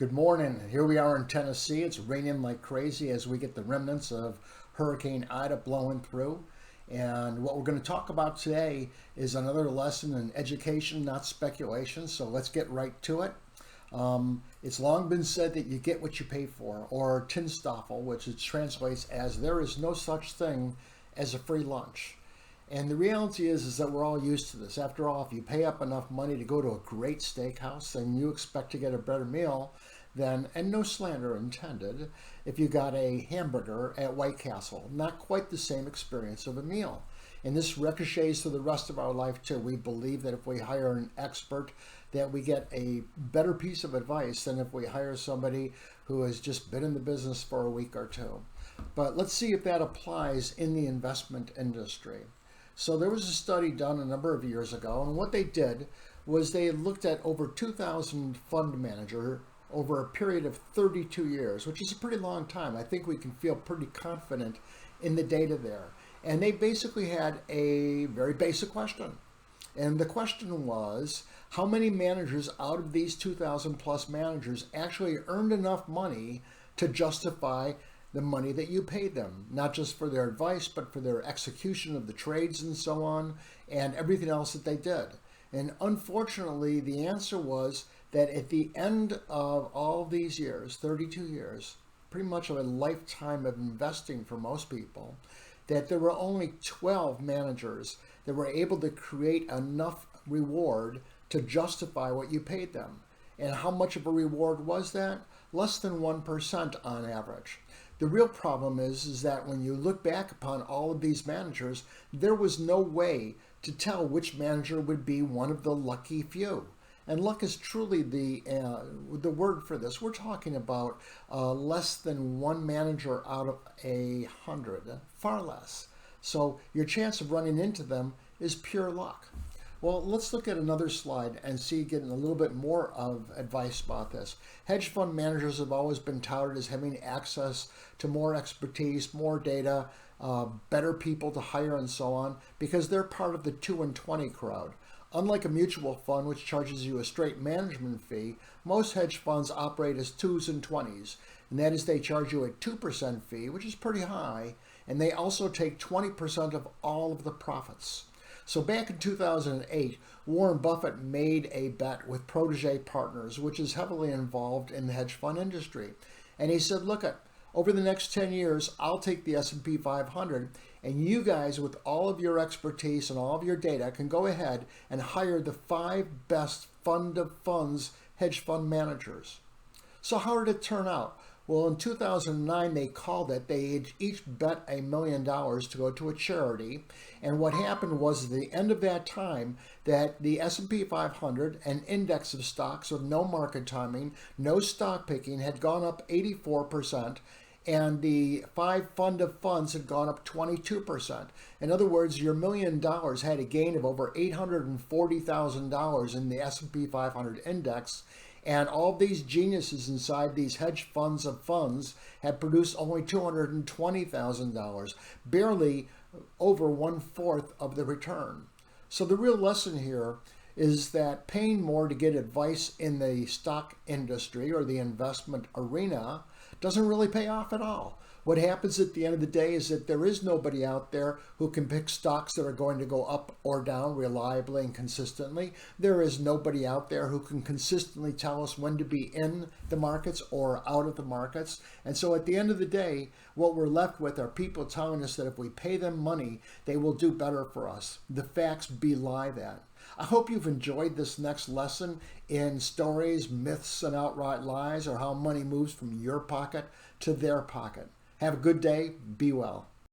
Good morning. Here we are in Tennessee. It's raining like crazy as we get the remnants of Hurricane Ida blowing through. And what we're going to talk about today is another lesson in education, not speculation. So let's get right to it. It's long been said that you get what you pay for, or Tinstoffel, which it translates as there is no such thing as a free lunch. And the reality is that we're all used to this. After all, if you pay up enough money to go to a great steakhouse, then you expect to get a better meal than, and no slander intended, if you got a hamburger at White Castle. Not quite the same experience of a meal. And this ricochets to the rest of our life too. We believe that if we hire an expert, that we get a better piece of advice than if we hire somebody who has just been in the business for a week or two. But let's see if that applies in the investment industry. So there was a study done a number of years ago, and what they did was they looked at over 2,000 fund managers over a period of 32 years, which is a pretty long time. I think we can feel pretty confident in the data there. And they basically had a very basic question. And the question was, how many managers out of these 2,000 plus managers actually earned enough money to justify the money that you paid them, not just for their advice, but for their execution of the trades and so on, and everything else that they did. And unfortunately, the answer was that at the end of all these years, 32 years, pretty much of a lifetime of investing for most people, that there were only 12 managers that were able to create enough reward to justify what you paid them. And how much of a reward was that? Less than 1% on average. The real problem is that when you look back upon all of these managers, there was no way to tell which manager would be one of the lucky few. And luck is truly the word for this. We're talking about less than one manager out of 100, far less. So your chance of running into them is pure luck. Well, let's look at another slide and see, getting a little bit more of advice about this. Hedge fund managers have always been touted as having access to more expertise, more data, better people to hire and so on, because they're part of the 2 and 20 crowd. Unlike a mutual fund, which charges you a straight management fee, most hedge funds operate as 2s and 20s. And that is, they charge you a 2% fee, which is pretty high, and they also take 20% of all of the profits. So back in 2008, Warren Buffett made a bet with Protege Partners, which is heavily involved in the hedge fund industry. And he said, look, over the next 10 years, I'll take the S&P 500, and you guys, with all of your expertise and all of your data, can go ahead and hire the 5 best fund of funds hedge fund managers. So how did it turn out? Well, in 2009, they called it. They each bet $1 million to go to a charity. And what happened was, at the end of that time, that the S&P 500, an index of stocks with no market timing, no stock picking, had gone up 84%. And the 5 fund of funds had gone up 22%. In other words, your $1 million had a gain of over $840,000 in the S&P 500 index. And all these geniuses inside these hedge funds of funds had produced only $220,000, barely over 1/4 of the return. So the real lesson here is that paying more to get advice in the stock industry or the investment arena doesn't really pay off at all. What happens at the end of the day is that there is nobody out there who can pick stocks that are going to go up or down reliably and consistently. There is nobody out there who can consistently tell us when to be in the markets or out of the markets. And so at the end of the day, what we're left with are people telling us that if we pay them money, they will do better for us. The facts belie that. I hope you've enjoyed this next lesson in stories, myths, and outright lies, or how money moves from your pocket to their pocket. Have a good day. Be well.